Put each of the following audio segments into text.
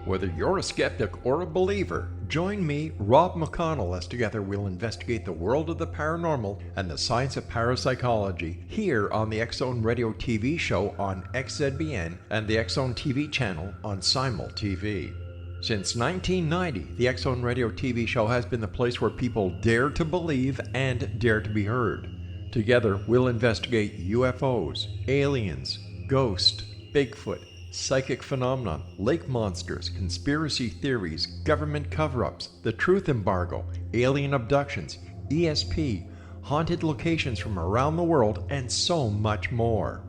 Whether you're a skeptic or a believer, join me, Rob McConnell, as together we'll investigate the world of the paranormal and the science of parapsychology here on the X-Zone Radio TV show on XZBN and the X-Zone TV channel on Simul TV. Since 1990, the X-Zone Radio TV show has been the place where people dare to believe and dare to be heard. Together, we'll investigate UFOs, aliens, ghosts, Bigfoot, psychic phenomenon, lake monsters, conspiracy theories, government cover-ups, the truth embargo, alien abductions, ESP, haunted locations from around the world, and so much more.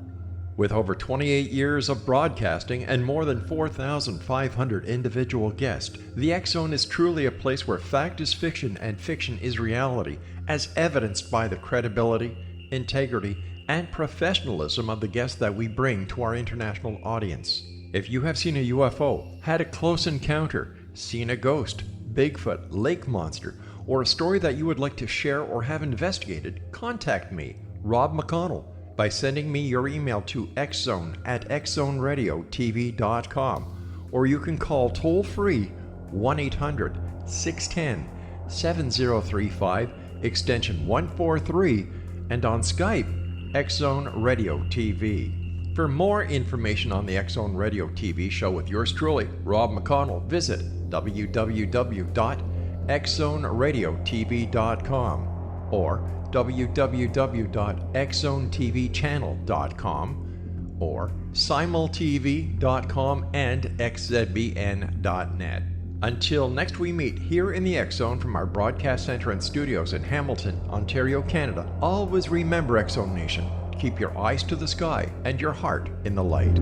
With over 28 years of broadcasting and more than 4,500 individual guests, the X-Zone is truly a place where fact is fiction and fiction is reality, as evidenced by the credibility, integrity, and professionalism of the guests that we bring to our international audience. If you have seen a UFO, had a close encounter, seen a ghost, Bigfoot, lake monster, or a story that you would like to share or have investigated, contact me, Rob McConnell, by sending me your email to xzone@xzoneradiotv.com, or you can call toll-free 1-800-610-7035, extension 143, and on Skype, X-Zone Radio TV. For more information on the X-Zone Radio TV show with yours truly, Rob McConnell, visit www.xzoneradiotv.com or www.xzonetvchannel.com or simultv.com and xzbn.net. Until next we meet here in the X-Zone from our broadcast center and studios in Hamilton, Ontario, Canada, always remember, X-Zone Nation, keep your eyes to the sky and your heart in the light.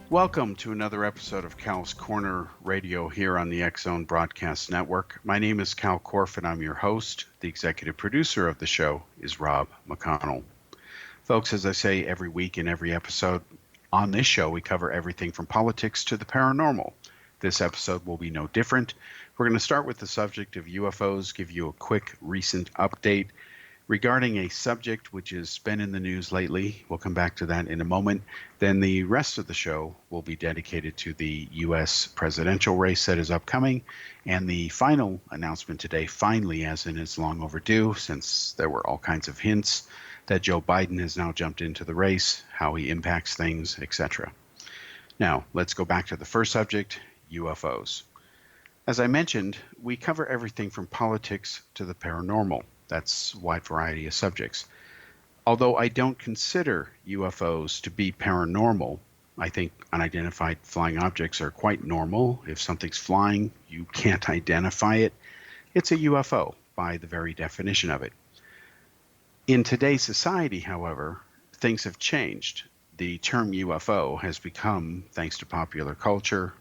Welcome to another episode of Cal's Corner Radio here on the X-Zone Broadcast Network. My name is Kal Korff and I'm your host. The executive producer of the show is Rob McConnell. Folks, as I say every week in every episode, on this show we cover everything from politics to the paranormal. This episode will be no different. We're going to start with the subject of UFOs, give you a quick recent update regarding a subject which has been in the news lately. We'll come back to that in a moment. Then the rest of the show will be dedicated to the U.S. presidential race that is upcoming. And the final announcement today, finally, as in it's long overdue, since there were all kinds of hints that Joe Biden has now jumped into the race, how he impacts things, etc. Now, let's go back to the first subject, UFOs. As I mentioned, we cover everything from politics to the paranormal. That's a wide variety of subjects. Although I don't consider UFOs to be paranormal, I think unidentified flying objects are quite normal. If something's flying, you can't identify it. It's a UFO by the very definition of it. In today's society, however, things have changed. The term UFO has become, thanks to popular culture,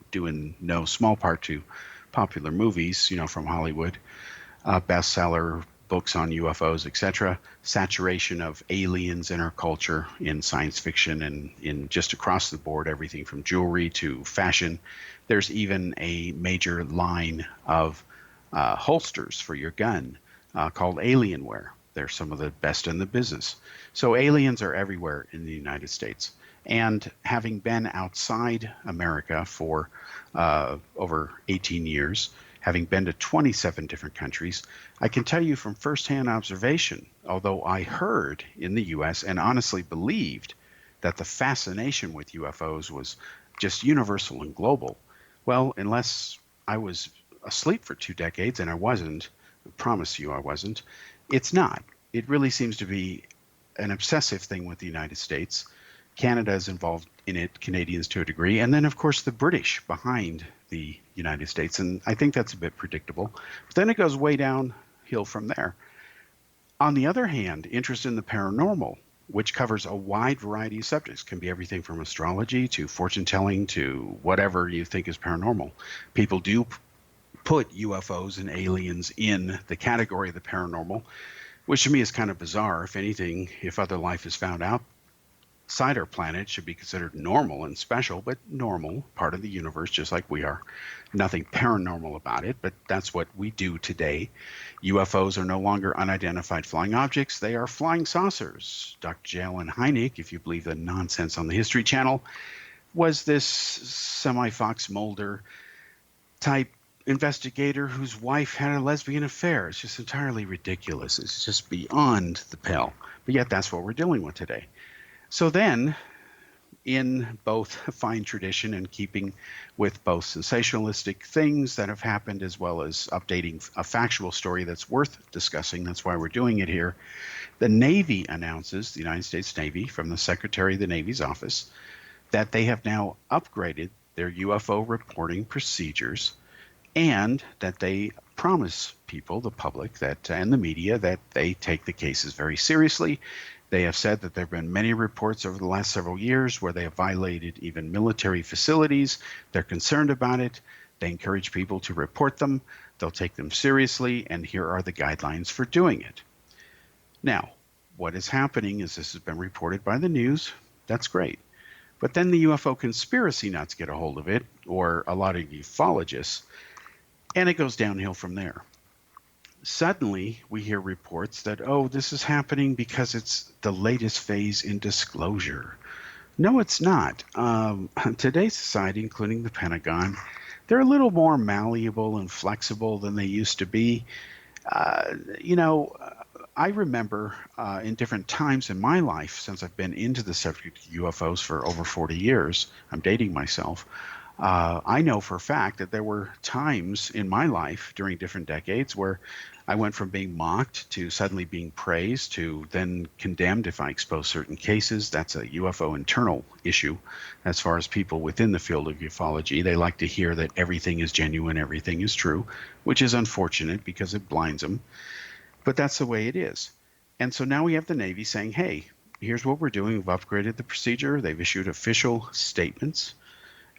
due in no small part to popular movies, from Hollywood, bestseller books on UFOs, etc., saturation of aliens in our culture, in science fiction and in just across the board, everything from jewelry to fashion. There's even a major line of holsters for your gun called Alienware. They're some of the best in the business. So aliens are everywhere in the United States. And having been outside America for over 18 years, having been to 27 different countries, I can tell you from firsthand observation, although I heard in the U.S. and honestly believed that the fascination with UFOs was just universal and global. Well, unless I was asleep for 2 decades, and I wasn't, I promise you I wasn't, it's not. It really seems to be an obsessive thing with the United States. Canada is involved in it, Canadians to a degree, and then, of course, the British behind the United States, and I think that's a bit predictable. But then it goes way downhill from there. On the other hand, interest in the paranormal, which covers a wide variety of subjects, can be everything from astrology to fortune-telling to whatever you think is paranormal. People do put UFOs and aliens in the category of the paranormal, which to me is kind of bizarre. If anything, if other life is found out outside our planet should be considered normal and special, but normal, part of the universe, just like we are. Nothing paranormal about it, but that's what we do today. UFOs are no longer unidentified flying objects, they are flying saucers. Dr. Jalen Hynek, if you believe the nonsense on the History Channel, was this semi-Fox Mulder type investigator whose wife had a lesbian affair. It's just entirely ridiculous. It's just beyond the pale. But yet that's what we're dealing with today. So then, in both fine tradition and keeping with both sensationalistic things that have happened as well as updating a factual story that's worth discussing, that's why we're doing it here, the Navy announces, the United States Navy, from the Secretary of the Navy's office, that they have now upgraded their UFO reporting procedures and that they promise people, the public, that and the media, that they take the cases very seriously. They have said that there have been many reports over the last several years where they have violated even military facilities. They're concerned about it. They encourage people to report them. They'll take them seriously, and here are the guidelines for doing it. Now, what is happening is this has been reported by the news. That's great. But then the UFO conspiracy nuts get a hold of it, or a lot of ufologists, and it goes downhill from there. Suddenly, we hear reports that, oh, this is happening because it's the latest phase in disclosure. No, it's not. Today's society, including the Pentagon, they're a little more malleable and flexible than they used to be. I remember in different times in my life, since I've been into the subject of UFOs for over 40 years, I'm dating myself, I know for a fact that there were times in my life during different decades where I went from being mocked to suddenly being praised to then condemned if I expose certain cases. That's a UFO internal issue as far as people within the field of ufology. They like to hear that everything is genuine, everything is true, which is unfortunate because it blinds them. But that's the way it is. And so now we have the Navy saying, hey, here's what we're doing. We've upgraded the procedure. They've issued official statements.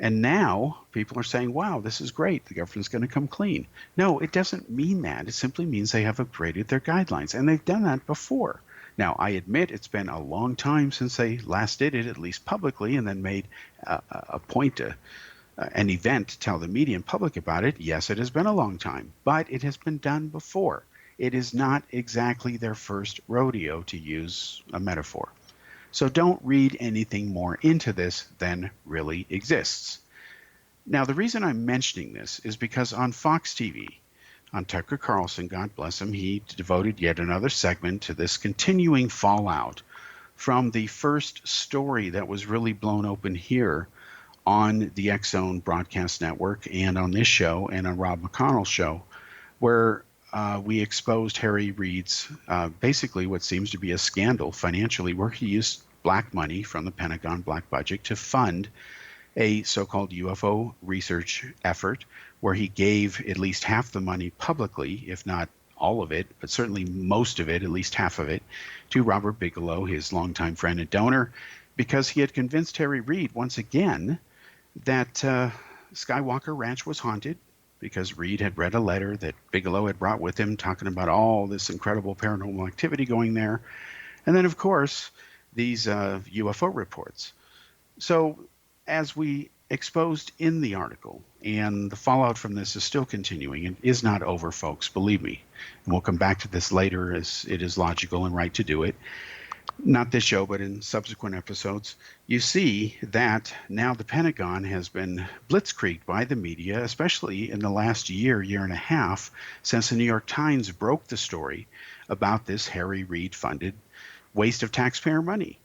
And now people are saying, wow, this is great. The government's going to come clean. No, it doesn't mean that. It simply means they have upgraded their guidelines. And they've done that before. Now, I admit it's been a long time since they last did it, at least publicly, and then made a point to an event to tell the media and public about it. Yes, it has been a long time, but it has been done before. It is not exactly their first rodeo, to use a metaphor. So don't read anything more into this than really exists. Now, the reason I'm mentioning this is because on Fox TV, on Tucker Carlson, God bless him, he devoted yet another segment to this continuing fallout from the first story that was really blown open here on the X-Zone Broadcast Network and on this show and on Rob McConnell's show, where we exposed Harry Reid's basically what seems to be a scandal financially, where he used black money from the Pentagon black budget to fund a so-called UFO research effort, where he gave at least half the money publicly, if not all of it, but certainly most of it, at least half of it, to Robert Bigelow, his longtime friend and donor, because he had convinced Harry Reid once again that Skywalker Ranch was haunted, because Reid had read a letter that Bigelow had brought with him talking about all this incredible paranormal activity going there. And then, of course, these UFO reports. So as we exposed in the article, and the fallout from this is still continuing, it is not over, folks, believe me. And we'll come back to this later as it is logical and right to do it. Not this show, but in subsequent episodes, you see that now the Pentagon has been blitzkrieged by the media, especially in the last year and a half, since the New York Times broke the story about this Harry Reid-funded waste of taxpayer money.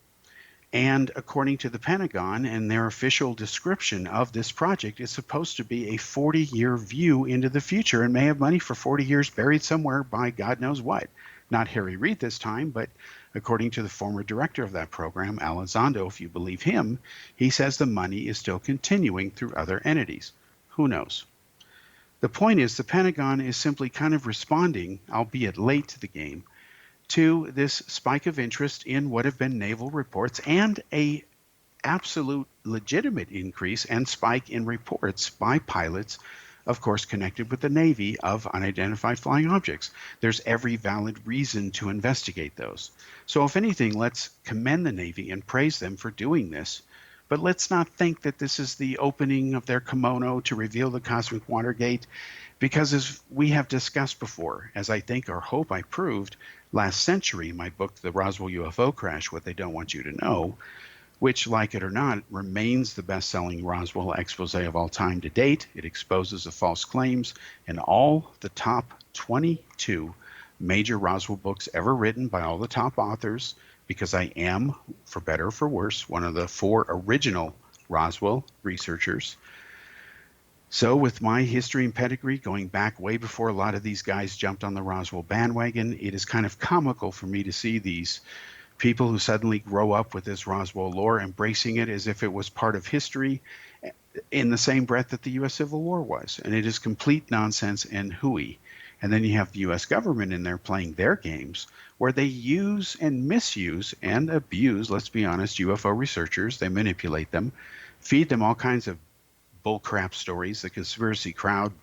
And according to the Pentagon and their official description of this project, it's supposed to be a 40-year view into the future and may have money for 40 years buried somewhere by God knows what. Not Harry Reid this time, but according to the former director of that program, Elizondo, if you believe him, he says the money is still continuing through other entities. Who knows? The point is the Pentagon is simply kind of responding, albeit late to the game, to this spike of interest in what have been naval reports and a absolute legitimate increase and spike in reports by pilots of course, connected with the Navy of unidentified flying objects. There's every valid reason to investigate those. So, if anything, let's commend the Navy and praise them for doing this. But let's not think that this is the opening of their kimono to reveal the cosmic Watergate, because as we have discussed before, as I think or hope I proved last century in my book, The Roswell UFO Crash, What They Don't Want You to Know, which, like it or not, remains the best-selling Roswell expose of all time to date. It exposes the false claims in all the top 22 major Roswell books ever written by all the top authors, because I am, for better or for worse, one of the 4 original Roswell researchers. So with my history and pedigree going back way before a lot of these guys jumped on the Roswell bandwagon, it is kind of comical for me to see these people who suddenly grow up with this Roswell lore, embracing it as if it was part of history in the same breath that the U.S. Civil War was. And it is complete nonsense and hooey. And then you have the U.S. government in there playing their games, where they use and misuse and abuse, let's be honest, UFO researchers. They manipulate them, feed them all kinds of bullcrap stories. The conspiracy crowd,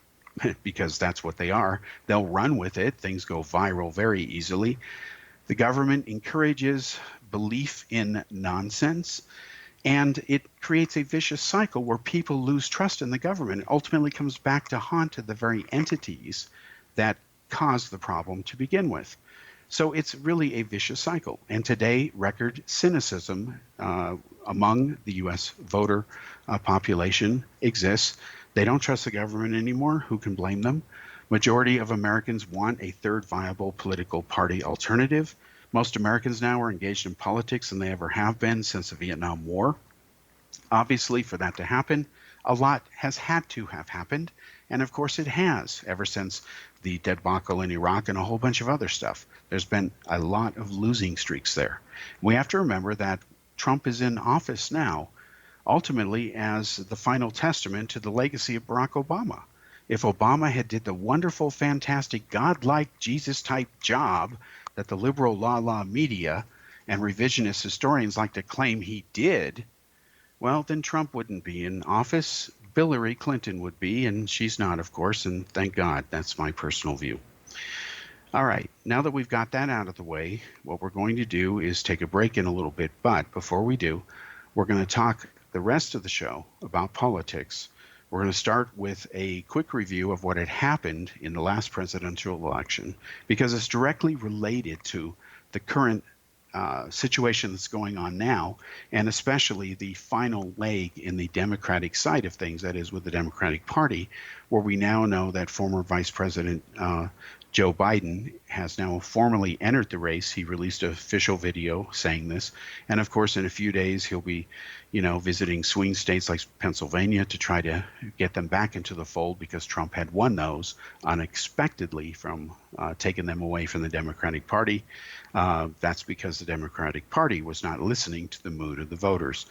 because that's what they are, they'll run with it. Things go viral very easily. The government encourages belief in nonsense, and it creates a vicious cycle where people lose trust in the government. It ultimately comes back to haunt the very entities that caused the problem to begin with. So it's really a vicious cycle. And today, record cynicism among the U.S. voter population exists. They don't trust the government anymore. Who can blame them? Majority of Americans want a third viable political party alternative. Most Americans now are engaged in politics than they ever have been since the Vietnam War. Obviously, for that to happen, a lot has had to have happened. And of course it has, ever since the debacle in Iraq and a whole bunch of other stuff. There's been a lot of losing streaks there. We have to remember that Trump is in office now, ultimately as the final testament to the legacy of Barack Obama. If Obama had did the wonderful, fantastic, godlike, Jesus-type job that the liberal la-la media and revisionist historians like to claim he did, well, then Trump wouldn't be in office. Hillary Clinton would be, and she's not, of course, and thank God. That's my personal view. All right, now that we've got that out of the way, what we're going to do is take a break in a little bit, but before we do, we're going to talk the rest of the show about politics. We're going to start with a quick review of what had happened in the last presidential election, because it's directly related to the current situation that's going on now, and especially the final leg in the Democratic side of things, that is with the Democratic Party, where we now know that former Vice President Joe Biden has now formally entered the race. He released an official video saying this. And of course, in a few days, he'll be, visiting swing states like Pennsylvania to try to get them back into the fold, because Trump had won those unexpectedly from taking them away from the Democratic Party. That's because the Democratic Party was not listening to the mood of the voters.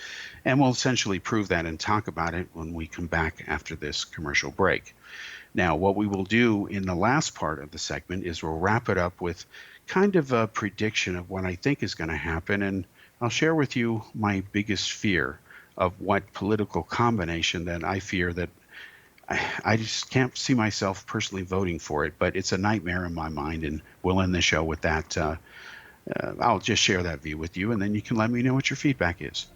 And we'll essentially prove that and talk about it when we come back after this commercial break. Now, what we will do in the last part of the segment is we'll wrap it up with kind of a prediction of what I think is going to happen, and I'll share with you my biggest fear of what political combination that I fear that I just can't see myself personally voting for it, but it's a nightmare in my mind, and we'll end the show with that. I'll just share that view with you, and then you can let me know what your feedback is.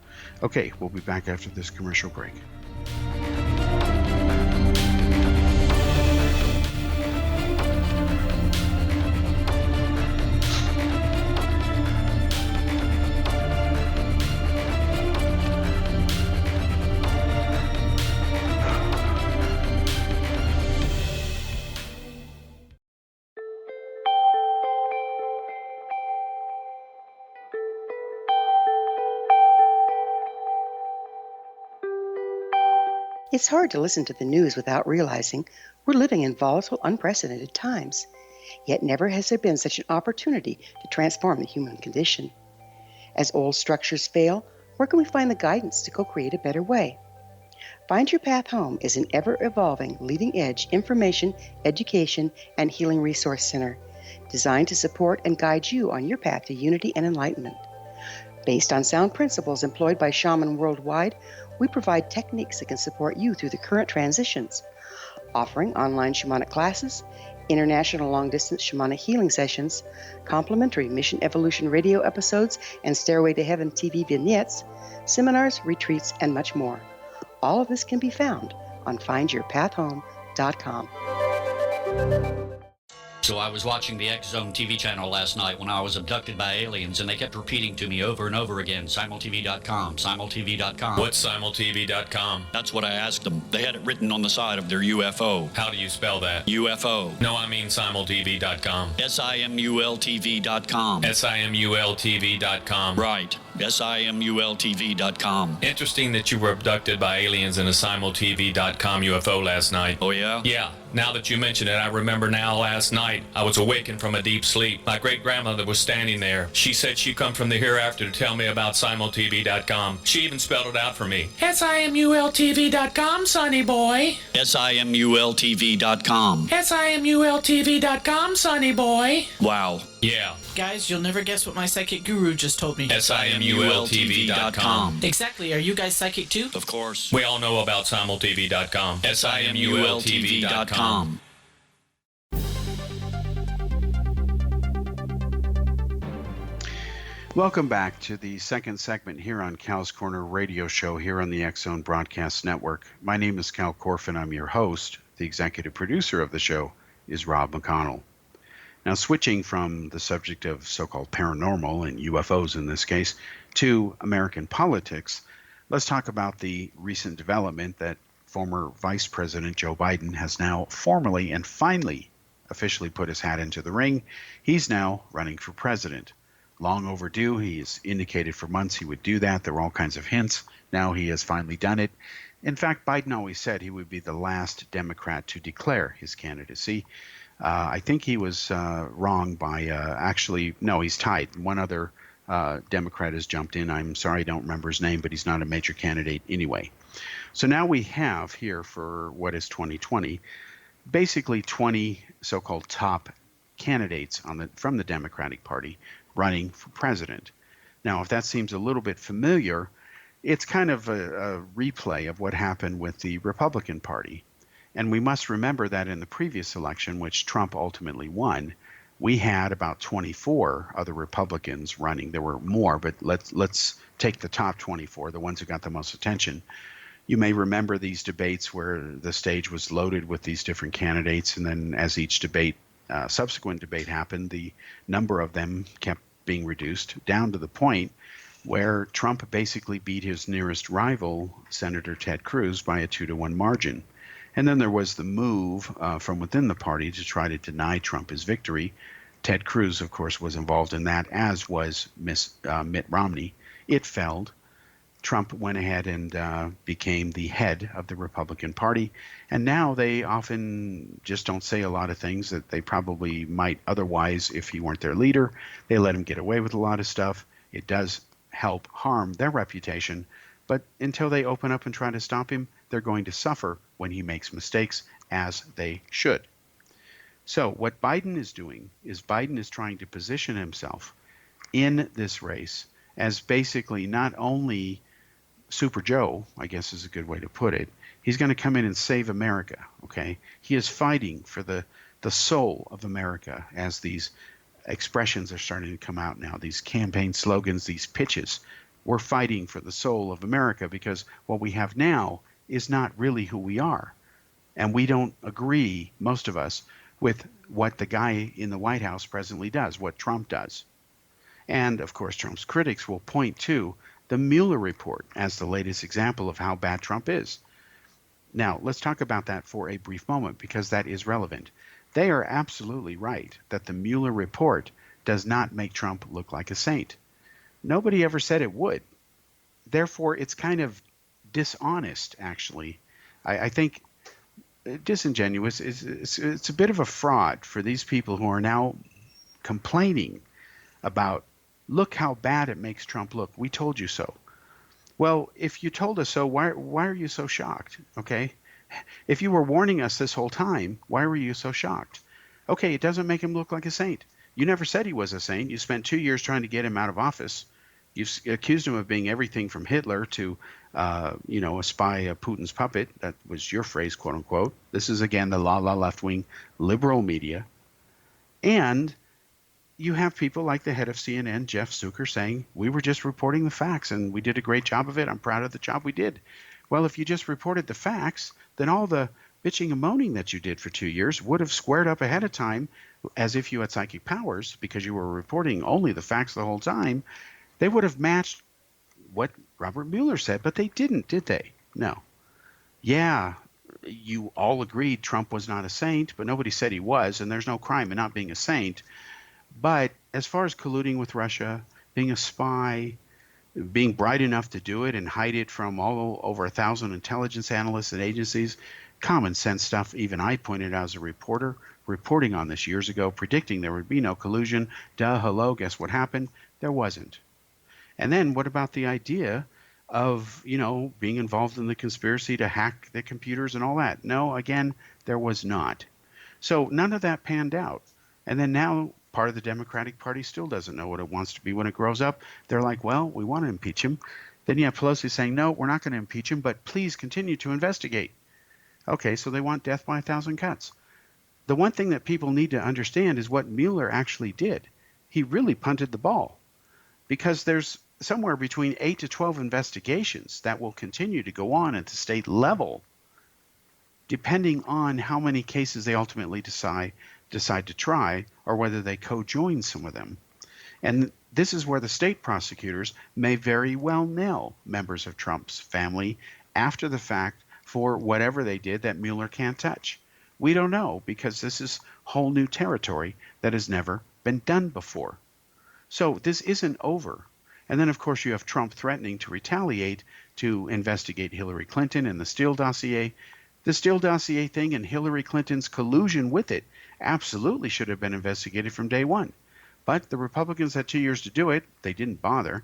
Okay, we'll be back after this commercial break. It's hard to listen to the news without realizing we're living in volatile, unprecedented times. Yet never has there been such an opportunity to transform the human condition. As old structures fail, where can we find the guidance to co-create a better way? Find Your Path Home is an ever-evolving, leading-edge information, education, and healing resource center designed to support and guide you on your path to unity and enlightenment. Based on sound principles employed by shaman worldwide, we provide techniques that can support you through the current transitions. offering online shamanic classes, international long-distance shamanic healing sessions, complimentary Mission Evolution radio episodes and Stairway to Heaven TV vignettes, seminars, retreats, and much more. All of this can be found on findyourpathhome.com. So I was watching the X Zone TV channel last night when I was abducted by aliens, and they kept repeating to me over and over again, simultv.com, simultv.com. What's simultv.com? That's what I asked them. They had it written on the side of their UFO. How do you spell that? UFO. No, I mean simultv.com. simultv.com. simultv.com. Right. simultv.com. Interesting that you were abducted by aliens in a simultv.com UFO last night. Oh, yeah? Yeah. Now that you mention it, I remember now last night I was awakened from a deep sleep. My great-grandmother was standing there. She said she'd come from the hereafter to tell me about simultv.com. She even spelled it out for me. simultv.com, sonny boy. simultv.com. simultv.com, sonny boy. Wow. Yeah. Guys, you'll never guess what my psychic guru just told me. simultv.com. Exactly. Are you guys psychic too? Of course. We all know about simultv.com. simultv.com. Welcome back to the second segment here on Cal's Corner radio show here on the X Zone Broadcast Network. My name is Kal Korff and I'm your host. The executive producer of the show is Rob McConnell. Now, switching from the subject of so-called paranormal and UFOs in this case to American politics, let's talk about the recent development that former Vice President Joe Biden has now formally and finally officially put his hat into the ring. He's now running for president. Long overdue. He has indicated for months he would do that. There were all kinds of hints. Now he has finally done it. In fact, Biden always said he would be the last Democrat to declare his candidacy. I think he was wrong by no, he's tied. One other Democrat has jumped in. I'm sorry, I don't remember his name, but he's not a major candidate anyway. So now we have here for what is 2020, basically 20 so-called top candidates from the Democratic Party running for president. Now, if that seems a little bit familiar, it's kind of a replay of what happened with the Republican Party. And we must remember that in the previous election, which Trump ultimately won, we had about 24 other Republicans running. There were more, but let's take the top 24, the ones who got the most attention. You may remember these debates where the stage was loaded with these different candidates, and then as each subsequent debate happened, the number of them kept being reduced down to the point where Trump basically beat his nearest rival, Senator Ted Cruz, by a 2-1 margin. And then there was the move from within the party to try to deny Trump his victory. Ted Cruz, of course, was involved in that, as was Mitt Romney. It failed. Trump went ahead and became the head of the Republican Party. And now they often just don't say a lot of things that they probably might otherwise if he weren't their leader. They let him get away with a lot of stuff. It does help harm their reputation. But until they open up and try to stop him, they're going to suffer when he makes mistakes, as they should. So what Biden is doing is Biden is trying to position himself in this race as basically not only Super Joe, I guess is a good way to put it. He's going to come in and save America, okay? He is fighting for the soul of America, as these expressions are starting to come out now, these campaign slogans, these pitches. We're fighting for the soul of America because what we have now is not really who we are. And we don't agree, most of us, with what the guy in the White House presently does, what Trump does. And, of course, Trump's critics will point to the Mueller report as the latest example of how bad Trump is. Now, let's talk about that for a brief moment because that is relevant. They are absolutely right that the Mueller report does not make Trump look like a saint. Nobody ever said it would. Therefore, it's kind of dishonest, actually. I think disingenuous. It's a bit of a fraud for these people who are now complaining about, look how bad it makes Trump look. We told you so. Well, if you told us so, why are you so shocked? Okay? If you were warning us this whole time, why were you so shocked? Okay, it doesn't make him look like a saint. You never said he was a saint. You spent 2 years trying to get him out of office. You've accused him of being everything from Hitler to a spy, a Putin's puppet. That was your phrase, quote unquote. This is, again, the la left-wing liberal media. And you have people like the head of CNN, Jeff Zucker, saying, we were just reporting the facts and we did a great job of it. I'm proud of the job we did. Well, if you just reported the facts, then all the bitching and moaning that you did for 2 years would have squared up ahead of time as if you had psychic powers, because you were reporting only the facts the whole time. They would have matched what Robert Mueller said, but they didn't, did they? No. Yeah, you all agreed Trump was not a saint, but nobody said he was, and there's no crime in not being a saint. But as far as colluding with Russia, being a spy, being bright enough to do it and hide it from all over 1,000 intelligence analysts and agencies, common sense stuff. Even I pointed out as a reporter, reporting on this years ago, predicting there would be no collusion. Duh, hello, guess what happened? There wasn't. And then what about the idea of, being involved in the conspiracy to hack the computers and all that? No, again, there was not. So none of that panned out. And then now part of the Democratic Party still doesn't know what it wants to be when it grows up. They're like, well, we want to impeach him. Then you have Pelosi saying, no, we're not going to impeach him, but please continue to investigate. Okay, so they want death by 1,000 cuts. The one thing that people need to understand is what Mueller actually did. He really punted the ball, because there's somewhere between 8 to 12 investigations that will continue to go on at the state level, depending on how many cases they ultimately decide to try, or whether they co-join some of them. And this is where the state prosecutors may very well nail members of Trump's family after the fact for whatever they did that Mueller can't touch. We don't know, because this is whole new territory that has never been done before. So this isn't over. And then, of course, you have Trump threatening to retaliate, to investigate Hillary Clinton and the Steele dossier. The Steele dossier thing and Hillary Clinton's collusion with it absolutely should have been investigated from day one. But the Republicans had 2 years to do it. They didn't bother.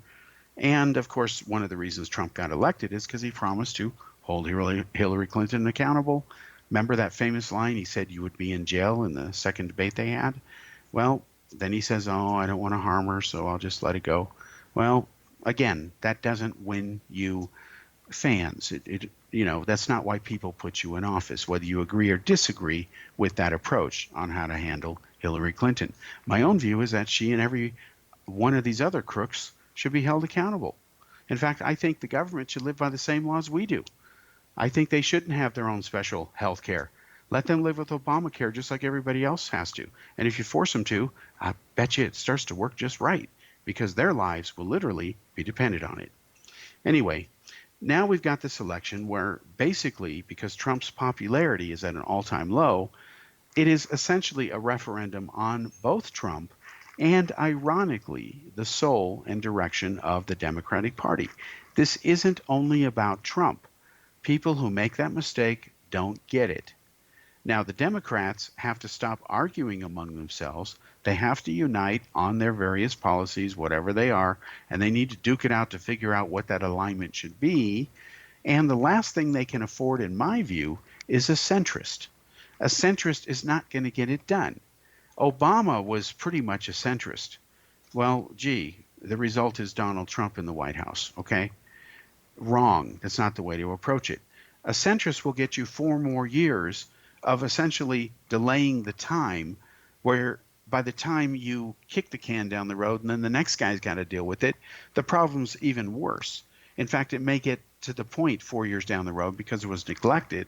And, of course, one of the reasons Trump got elected is because he promised to hold Hillary Clinton accountable. Remember that famous line? He said you would be in jail in the second debate they had. Well, then he says, oh, I don't want to harm her, so I'll just let it go. Well, again, that doesn't win you fans. That's not why people put you in office, whether you agree or disagree with that approach on how to handle Hillary Clinton. My own view is that she and every one of these other crooks should be held accountable. In fact, I think the government should live by the same laws we do. I think they shouldn't have their own special health care. Let them live with Obamacare just like everybody else has to. And if you force them to, I bet you it starts to work just right, because their lives will literally be dependent on it. Anyway, now we've got this election where basically, because Trump's popularity is at an all-time low, it is essentially a referendum on both Trump and, ironically, the soul and direction of the Democratic Party. This isn't only about Trump. People who make that mistake don't get it. Now, the Democrats have to stop arguing among themselves. They have to unite on their various policies, whatever they are, and they need to duke it out to figure out what that alignment should be. And the last thing they can afford, in my view, is a centrist. A centrist is not going to get it done. Obama was pretty much a centrist. Well, gee, the result is Donald Trump in the White House, okay? Wrong. That's not the way to approach it. A centrist will get you 4 more years of essentially delaying the time, where by the time you kick the can down the road and then the next guy's got to deal with it, the problem's even worse. In fact, it may get to the point 4 years down the road, because it was neglected,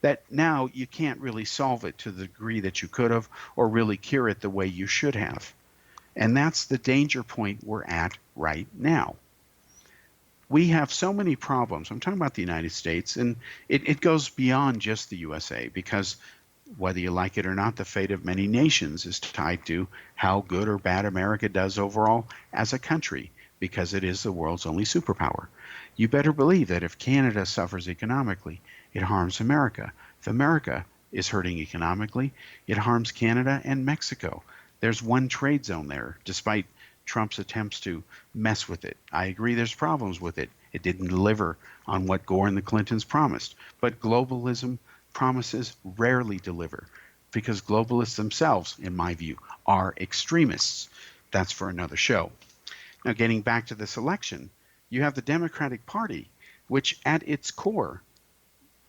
that now you can't really solve it to the degree that you could have, or really cure it the way you should have. And that's the danger point we're at right now. We have so many problems. I'm talking about the United States, and it goes beyond just the USA, because whether you like it or not, the fate of many nations is tied to how good or bad America does overall as a country, because it is the world's only superpower. You better believe that if Canada suffers economically, it harms America. If America is hurting economically, it harms Canada and Mexico. There's one trade zone there, despite Trump's attempts to mess with it. I agree there's problems with it. It didn't deliver on what Gore and the Clintons promised. But globalism promises rarely deliver, because globalists themselves, in my view, are extremists. That's for another show. Now, getting back to this election, you have the Democratic Party, which at its core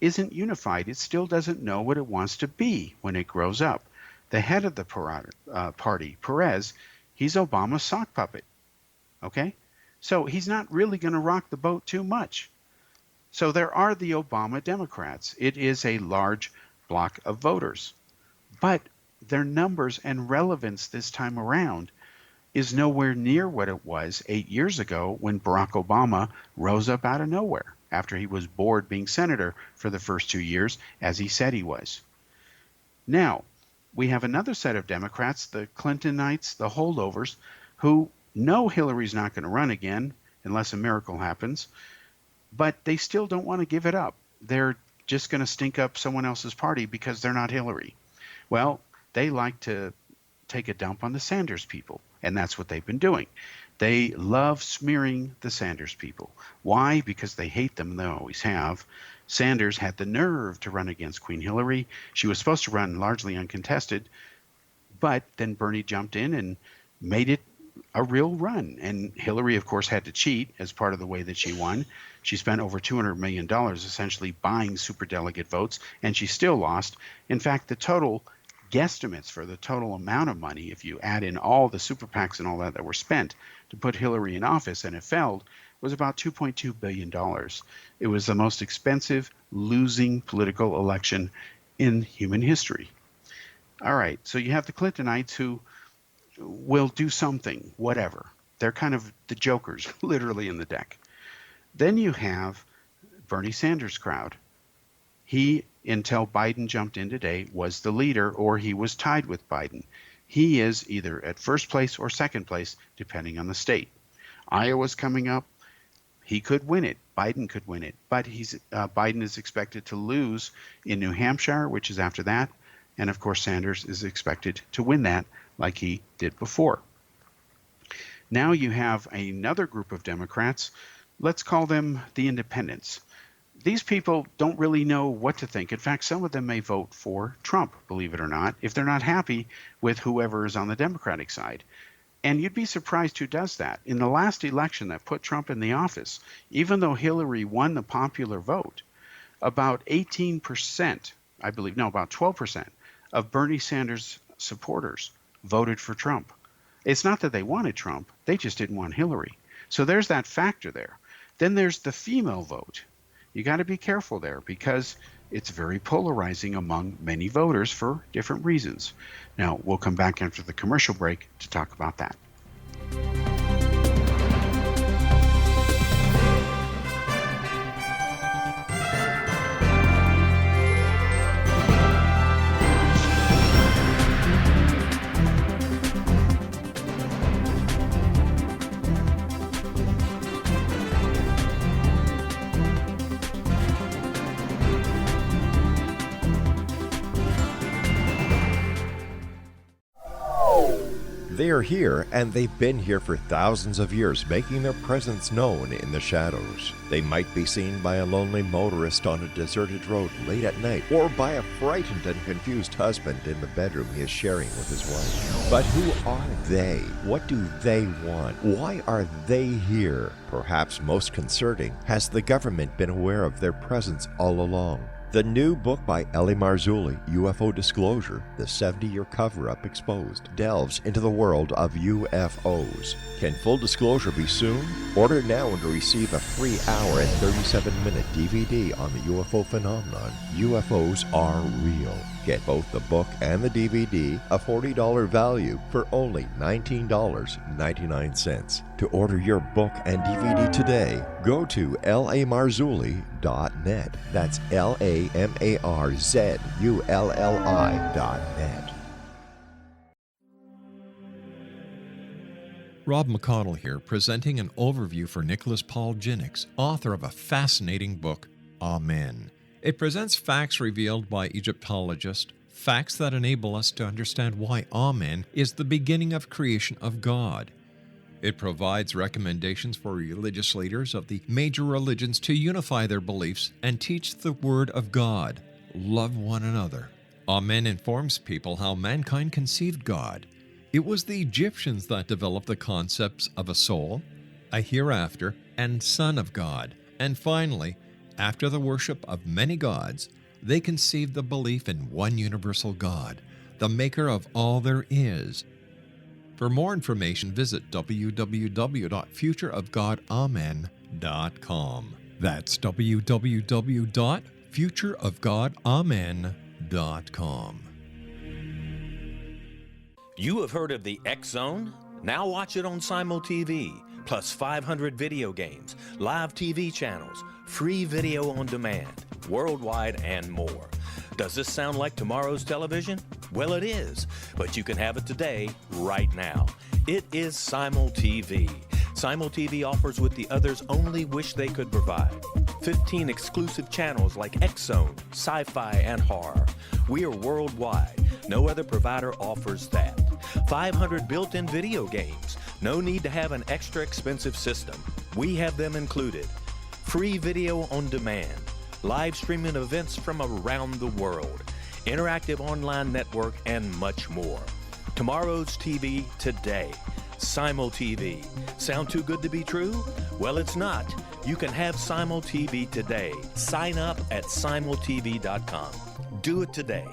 isn't unified. It still doesn't know what it wants to be when it grows up. The head of the party, Perez, he's Obama's sock puppet. Okay? So he's not really going to rock the boat too much. So there are the Obama Democrats. It is a large block of voters. But their numbers and relevance this time around is nowhere near what it was 8 years ago when Barack Obama rose up out of nowhere after he was bored being senator for the first 2 years, as he said he was. Now, we have another set of Democrats, the Clintonites, the holdovers, who know Hillary's not going to run again unless a miracle happens, but they still don't want to give it up. They're just going to stink up someone else's party because they're not Hillary. Well, they like to take a dump on the Sanders people, and that's what they've been doing. They love smearing the Sanders people. Why? Because they hate them, and they always have. Sanders had the nerve to run against Queen Hillary. She was supposed to run largely uncontested, but then Bernie jumped in and made it a real run. And Hillary, of course, had to cheat as part of the way that she won. She spent over $200 million essentially buying superdelegate votes, and she still lost. In fact, the total guesstimates for the total amount of money, if you add in all the super PACs and all that were spent to put Hillary in office and it failed, was about $2.2 billion. It was the most expensive losing political election in human history. All right, so you have the Clintonites who will do something, whatever. They're kind of the jokers, literally, in the deck. Then you have Bernie Sanders' crowd. He, until Biden jumped in today, was the leader, or he was tied with Biden. He is either at first place or second place, depending on the state. Iowa's coming up. He could win it. Biden could win it. But Biden is expected to lose in New Hampshire, which is after that. And, of course, Sanders is expected to win that like he did before. Now you have another group of Democrats. Let's call them the independents. These people don't really know what to think. In fact, some of them may vote for Trump, believe it or not, if they're not happy with whoever is on the Democratic side. And you'd be surprised who does that. In the last election that put Trump in the office, even though Hillary won the popular vote, about 18%, I believe, no, about 12% of Bernie Sanders supporters voted for Trump. It's not that they wanted Trump, they just didn't want Hillary. So there's that factor there. Then there's the female vote. You got to be careful there because it's very polarizing among many voters for different reasons. Now, we'll come back after the commercial break to talk about that. They are here, and they've been here for thousands of years, making their presence known in the shadows. They might be seen by a lonely motorist on a deserted road late at night, or by a frightened and confused husband in the bedroom he is sharing with his wife. But who are they? What do they want? Why are they here? Perhaps most concerning, has the government been aware of their presence all along? The new book by L.A. Marzulli, UFO Disclosure, the 70-year cover-up exposed, delves into the world of UFOs. Can full disclosure be soon? Order now and receive a free hour and 37-minute DVD on the UFO phenomenon. UFOs are real. Get both the book and the DVD, a $40 value, for only $19.99. To order your book and DVD today, go to lamarzulli.net. That's LAMARZULLI.net. Rob McConnell here, presenting an overview for Nicholas Paul Jennings, author of a fascinating book, Amen. It presents facts revealed by Egyptologists, facts that enable us to understand why Amen is the beginning of creation of God. It provides recommendations for religious leaders of the major religions to unify their beliefs and teach the Word of God. Love one another. Amen informs people how mankind conceived God. It was the Egyptians that developed the concepts of a soul, a hereafter, and Son of God, And finally, after the worship of many gods, they conceived the belief in one universal God, the maker of all there is. For more information, visit www.futureofgodamen.com. That's www.futureofgodamen.com. You have heard of the X Zone? Now watch it on Simul TV, plus 500 video games, live TV channels, free video on demand, worldwide, and more. Does this sound like tomorrow's television? Well, it is, but you can have it today, right now. It is Simul TV. Simul TV offers what the others only wish they could provide. 15 exclusive channels like X Zone, sci-fi, and horror. We are worldwide. No other provider offers that. 500 built-in video games. No need to have an extra expensive system. We have them included. Free video on demand. Live streaming events from around the world. Interactive online network, and much more. Tomorrow's TV today. Simul TV. Sound too good to be true? Well, it's not. You can have Simul TV today. Sign up at simultv.com. Do it today.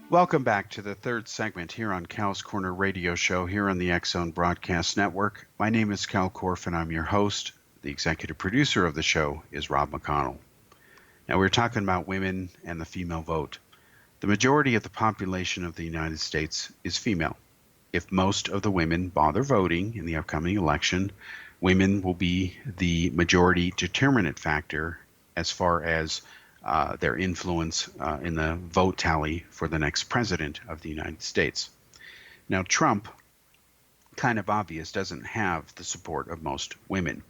Welcome back to the third segment here on Cal's Corner Radio Show here on the X Zone Broadcast Network. My name is Kal Korff and I'm your host. The executive producer of the show is Rob McConnell. Now we're talking about women and the female vote. The majority of the population of the United States is female. If most of the women bother voting in the upcoming election, women will be the majority determinant factor as far as their influence in the vote tally for the next president of the United States. Now, Trump, kind of obvious, doesn't have the support of most women.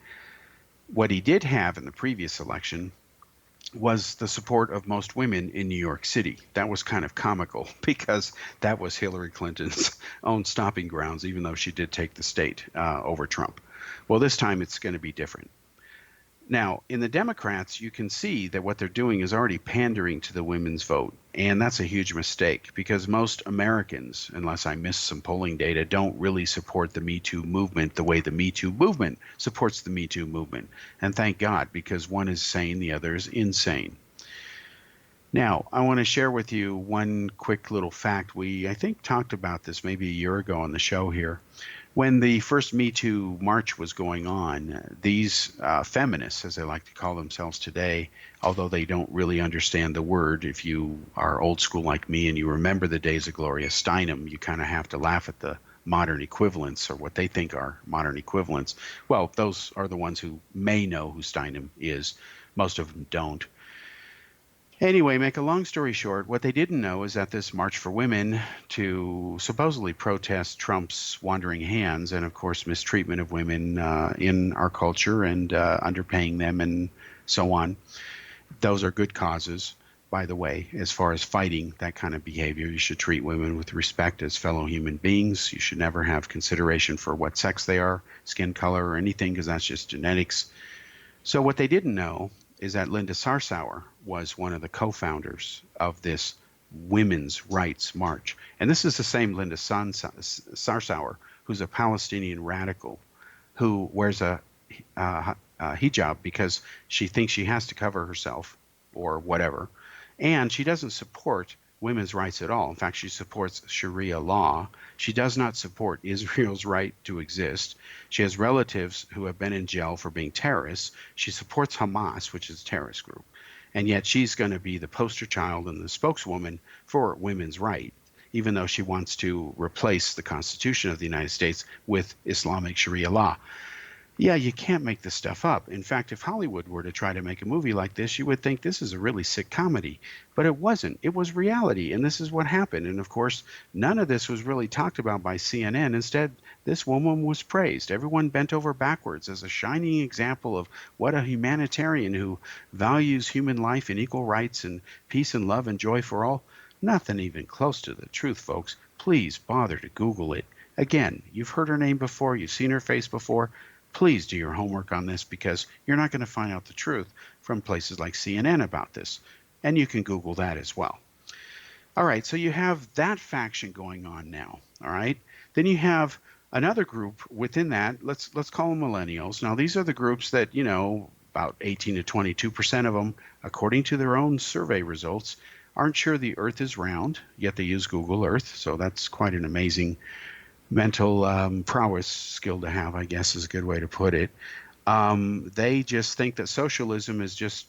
What he did have in the previous election was the support of most women in New York City. That was kind of comical because that was Hillary Clinton's own stomping grounds, even though she did take the state over Trump. Well, this time it's going to be different. Now, in the Democrats, you can see that what they're doing is already pandering to the women's vote. And that's a huge mistake because most Americans, unless I missed some polling data, don't really support the Me Too movement the way the Me Too movement supports the Me Too movement. And thank God, because one is sane, the other is insane. Now, I want to share with you one quick little fact. We, I think, talked about this maybe a year ago on the show here. When the first Me Too march was going on, these feminists, as they like to call themselves today, although they don't really understand the word, if you are old school like me and you remember the days of Gloria Steinem, you kind of have to laugh at the modern equivalents or what they think are modern equivalents. Well, those are the ones who may know who Steinem is. Most of them don't. Anyway, make a long story short, what they didn't know is that this March for Women to supposedly protest Trump's wandering hands and, of course, mistreatment of women in our culture and underpaying them and so on, those are good causes, by the way, as far as fighting that kind of behavior. You should treat women with respect as fellow human beings. You should never have consideration for what sex they are, skin color, or anything, because that's just genetics. So what they didn't know is that Linda Sarsour was one of the co-founders of this women's rights march. And this is the same Linda Sarsour, who's a Palestinian radical who wears a hijab because she thinks she has to cover herself or whatever. And she doesn't support women's rights at all. In fact, she supports Sharia law. She does not support Israel's right to exist. She has relatives who have been in jail for being terrorists. She supports Hamas, which is a terrorist group. And yet she's going to be the poster child and the spokeswoman for women's rights, even though she wants to replace the Constitution of the United States with Islamic Sharia law. Yeah, you can't make this stuff up. In fact, if Hollywood were to try to make a movie like this, you would think this is a really sick comedy. But it wasn't. It was reality, and this is what happened. And, of course, none of this was really talked about by CNN. Instead, this woman was praised. Everyone bent over backwards as a shining example of what a humanitarian who values human life and equal rights and peace and love and joy for all. Nothing even close to the truth, folks. Please bother to Google it. Again, you've heard her name before. You've seen her face before. Please do your homework on this because you're not going to find out the truth from places like CNN about this. And you can Google that as well. All right, so you have that faction going on now, all right? Then you have another group within that, let's call them millennials. Now, these are the groups that, about 18 to 22% of them, according to their own survey results, aren't sure the Earth is round, yet they use Google Earth, so that's quite an amazing mental prowess skill to have, I guess is a good way to put it. They just think that socialism is just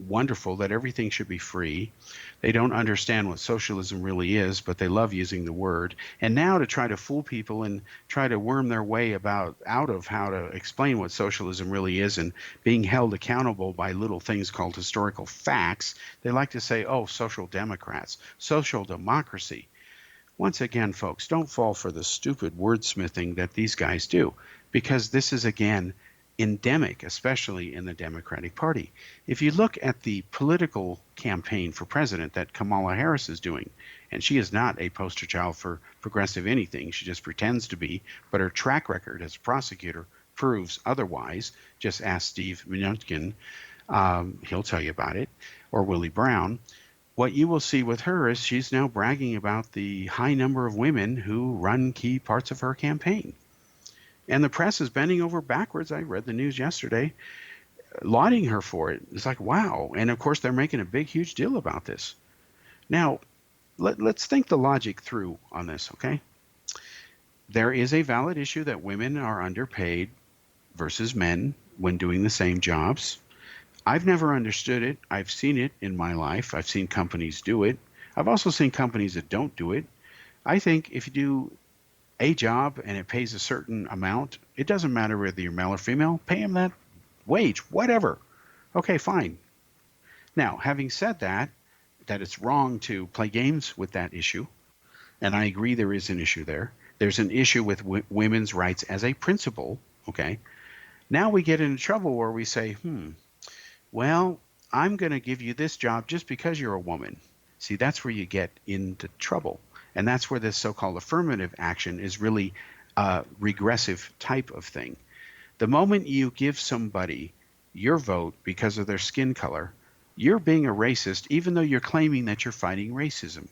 wonderful, that everything should be free. They don't understand what socialism really is, but they love using the word. And now to try to fool people and try to worm their way out of how to explain what socialism really is and being held accountable by little things called historical facts, they like to say, oh, social democrats, social democracy. Once again, folks, don't fall for the stupid wordsmithing that these guys do, because this is, again, endemic, especially in the Democratic Party. If you look at the political campaign for president that Kamala Harris is doing, and she is not a poster child for progressive anything, she just pretends to be, but her track record as a prosecutor proves otherwise. Just ask Steve Mnuchin, he'll tell you about it, or Willie Brown. What you will see with her is she's now bragging about the high number of women who run key parts of her campaign. And the press is bending over backwards. I read the news yesterday, lauding her for it. It's like, wow. And of course, they're making a big, huge deal about this. Now, let's think the logic through on this, okay? There is a valid issue that women are underpaid versus men when doing the same jobs. I've never understood it. I've seen it in my life. I've seen companies do it. I've also seen companies that don't do it. I think if you do a job and it pays a certain amount, it doesn't matter whether you're male or female, pay them that wage, whatever. Okay, fine. Now, having said that it's wrong to play games with that issue, and I agree there is an issue there. There's an issue with women's rights as a principle, okay? Now we get into trouble where we say, well, I'm going to give you this job just because you're a woman. See, that's where you get into trouble. And that's where this so-called affirmative action is really a regressive type of thing. The moment you give somebody your vote because of their skin color, you're being a racist, even though you're claiming that you're fighting racism.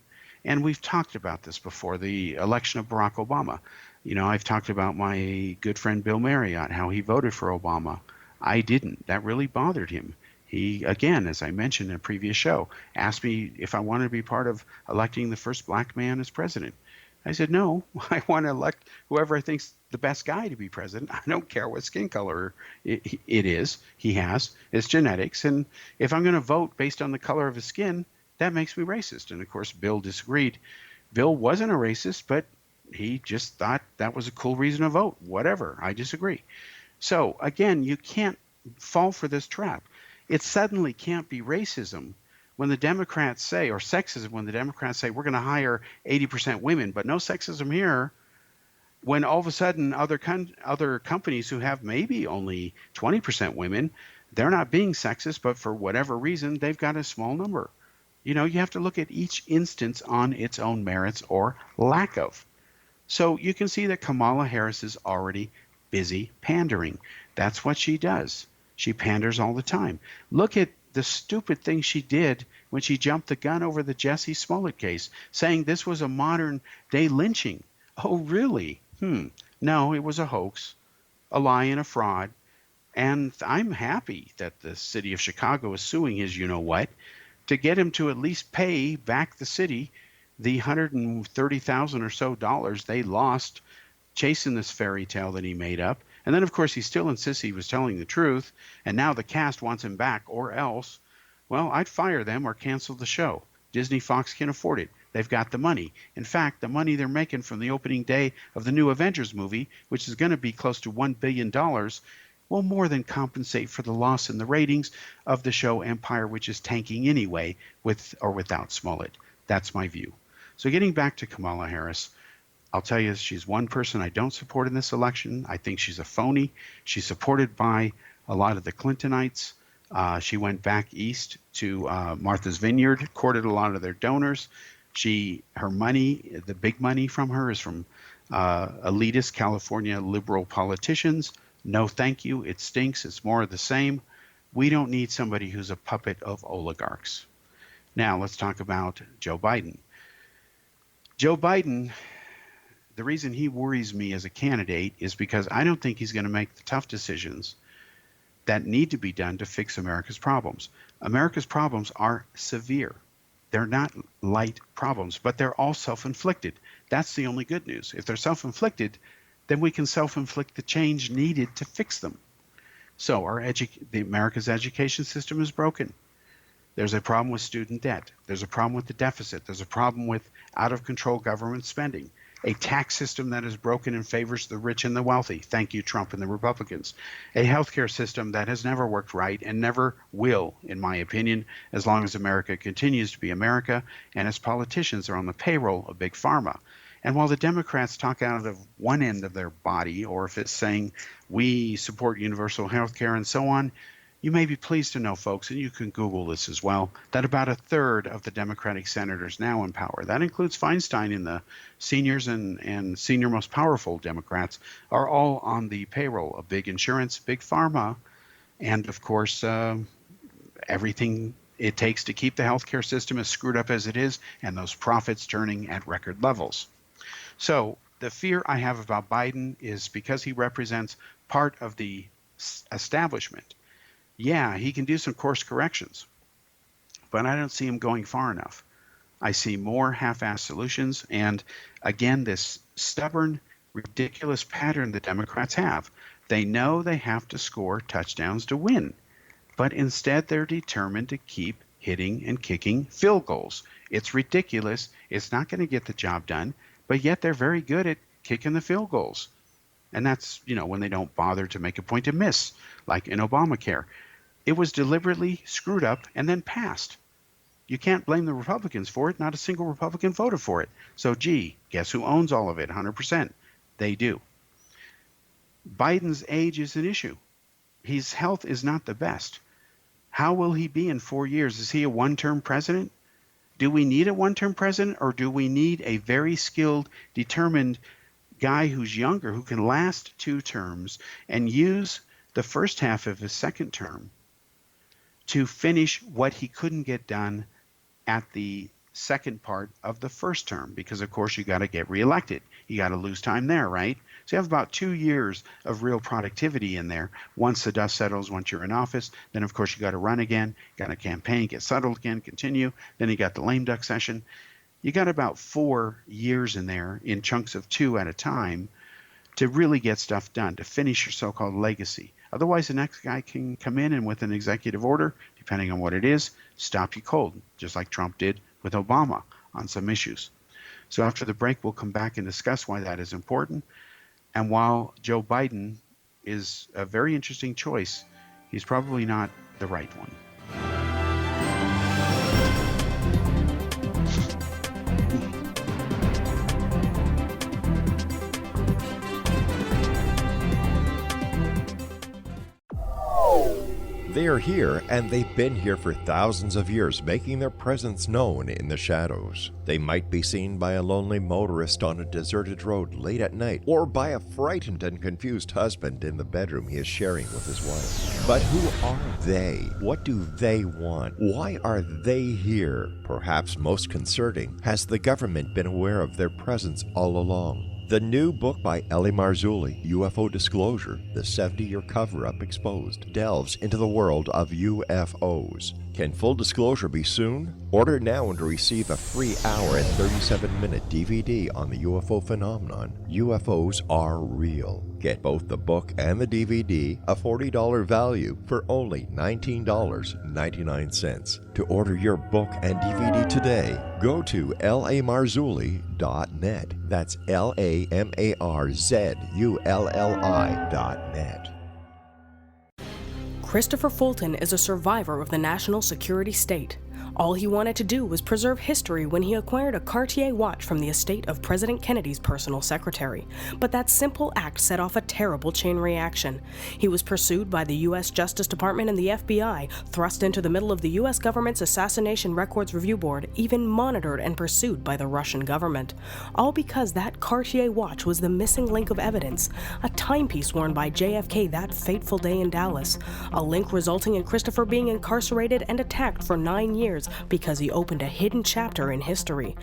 And we've talked about this before, the election of Barack Obama. I've talked about my good friend Bill Marriott, how he voted for Obama. I didn't. That really bothered him. He, again, as I mentioned in a previous show, asked me if I wanted to be part of electing the first black man as president. I said, no, I want to elect whoever I think's the best guy to be president. I don't care what skin color it is, he has. It's genetics. And if I'm going to vote based on the color of his skin, that makes me racist. And, of course, Bill disagreed. Bill wasn't a racist, but he just thought that was a cool reason to vote. Whatever. I disagree. So, again, you can't fall for this trap. It suddenly can't be racism when the Democrats say, or sexism when the Democrats say, we're going to hire 80% women, but no sexism here, when all of a sudden other companies who have maybe only 20% women, they're not being sexist, but for whatever reason, they've got a small number. You have to look at each instance on its own merits or lack of. So you can see that Kamala Harris is already busy pandering. That's what she does. She panders all the time. Look at the stupid thing she did when she jumped the gun over the Jussie Smollett case, saying this was a modern-day lynching. Oh, really? No, it was a hoax, a lie and a fraud. And I'm happy that the city of Chicago is suing his you-know-what to get him to at least pay back the city the $130,000 or so dollars they lost chasing this fairy tale that he made up. And then, of course, he still insists he was telling the truth, and now the cast wants him back, or else, well, I'd fire them or cancel the show. Disney Fox can afford it. They've got the money. In fact, the money they're making from the opening day of the new Avengers movie, which is going to be close to $1 billion, will more than compensate for the loss in the ratings of the show Empire, which is tanking anyway, with or without Smollett. That's my view. So getting back to Kamala Harris, I'll tell you, she's one person I don't support in this election. I think she's a phony. She's supported by a lot of the Clintonites. She went back east to Martha's Vineyard, courted a lot of their donors. Her money, the big money from her, is from elitist California liberal politicians. No, thank you. It stinks. It's more of the same. We don't need somebody who's a puppet of oligarchs. Now, let's talk about Joe Biden. Joe Biden, the reason he worries me as a candidate is because I don't think he's going to make the tough decisions that need to be done to fix America's problems. America's problems are severe. They're not light problems, but they're all self-inflicted. That's the only good news. If they're self-inflicted, then we can self-inflict the change needed to fix them. So America's education system is broken. There's a problem with student debt. There's a problem with the deficit. There's a problem with out-of-control government spending. A tax system that is broken and favors the rich and the wealthy. Thank you, Trump and the Republicans. A healthcare system that has never worked right and never will, in my opinion, as long as America continues to be America and its politicians are on the payroll of Big Pharma. And while the Democrats talk out of one end of their body, or if it's saying we support universal health care and so on, you may be pleased to know, folks, and you can Google this as well, that about a third of the Democratic senators now in power, that includes Feinstein and the seniors and senior most powerful Democrats, are all on the payroll of big insurance, big pharma, and of course, everything it takes to keep the healthcare system as screwed up as it is, and those profits turning at record levels. So the fear I have about Biden is because he represents part of the establishment. Yeah, he can do some course corrections, but I don't see him going far enough. I see more half-assed solutions, and again, this stubborn, ridiculous pattern the Democrats have. They know they have to score touchdowns to win, but instead they're determined to keep hitting and kicking field goals. It's ridiculous. It's not going to get the job done, but yet they're very good at kicking the field goals. And that's, when they don't bother to make a point to miss, like in Obamacare. It was deliberately screwed up and then passed. You can't blame the Republicans for it. Not a single Republican voted for it. So, guess who owns all of it? 100%. They do. Biden's age is an issue. His health is not the best. How will he be in 4 years? Is he a one-term president? Do we need a one-term president, or do we need a very skilled, determined guy who's younger, who can last 2 terms and use the first half of his second term to finish what he couldn't get done at the second part of the first term? Because, of course, you got to get reelected. You got to lose time there, right? So you have about 2 years of real productivity in there. Once the dust settles, once you're in office, then, of course, you got to run again, got to campaign, get settled again, continue. Then you got the lame duck session. You got about 4 years in there in chunks of 2 at a time to really get stuff done, to finish your so-called legacy. Otherwise, the next guy can come in and with an executive order, depending on what it is, stop you cold, just like Trump did with Obama on some issues. So after the break, we'll come back and discuss why that is important. And while Joe Biden is a very interesting choice, he's probably not the right one. They are here, and they've been here for thousands of years, making their presence known in the shadows. They might be seen by a lonely motorist on a deserted road late at night, or by a frightened and confused husband in the bedroom he is sharing with his wife. But who are they? What do they want? Why are they here? Perhaps most concerning, has the government been aware of their presence all along? The new book by Ellie Marzulli, UFO Disclosure, the 70-year cover-up exposed, delves into the world of UFOs. Can full disclosure be soon? Order now and receive a free hour and 37-minute DVD on the UFO phenomenon. UFOs are real. Get both the book and the DVD, a $40 value, for only $19.99. To order your book and DVD today, go to lamarzulli.net. That's LAMARZULLI.net. Christopher Fulton is a survivor of the national security state. All he wanted to do was preserve history when he acquired a Cartier watch from the estate of President Kennedy's personal secretary. But that simple act set off a terrible chain reaction. He was pursued by the U.S. Justice Department and the FBI, thrust into the middle of the U.S. government's Assassination Records Review Board, even monitored and pursued by the Russian government. All because that Cartier watch was the missing link of evidence, a timepiece worn by JFK that fateful day in Dallas, a link resulting in Christopher being incarcerated and attacked for 9 years years because he opened a hidden chapter in history.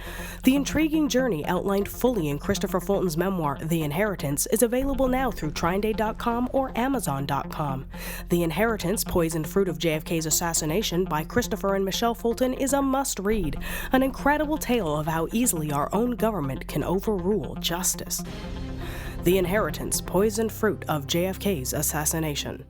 The intriguing journey outlined fully in Christopher Fulton's memoir, The Inheritance, is available now through TrineDay.com or Amazon.com. The Inheritance, Poisoned Fruit of JFK's Assassination by Christopher and Michelle Fulton is a must-read, an incredible tale of how easily our own government can overrule justice. The Inheritance, Poisoned Fruit of JFK's Assassination.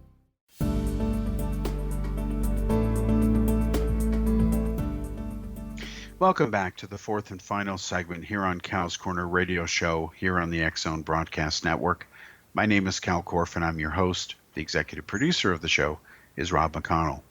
Welcome back to the fourth and final segment here on Cal's Corner Radio Show here on the X-Zone Broadcast Network. My name is Kal Korff, and I'm your host. The executive producer of the show is Rob McConnell.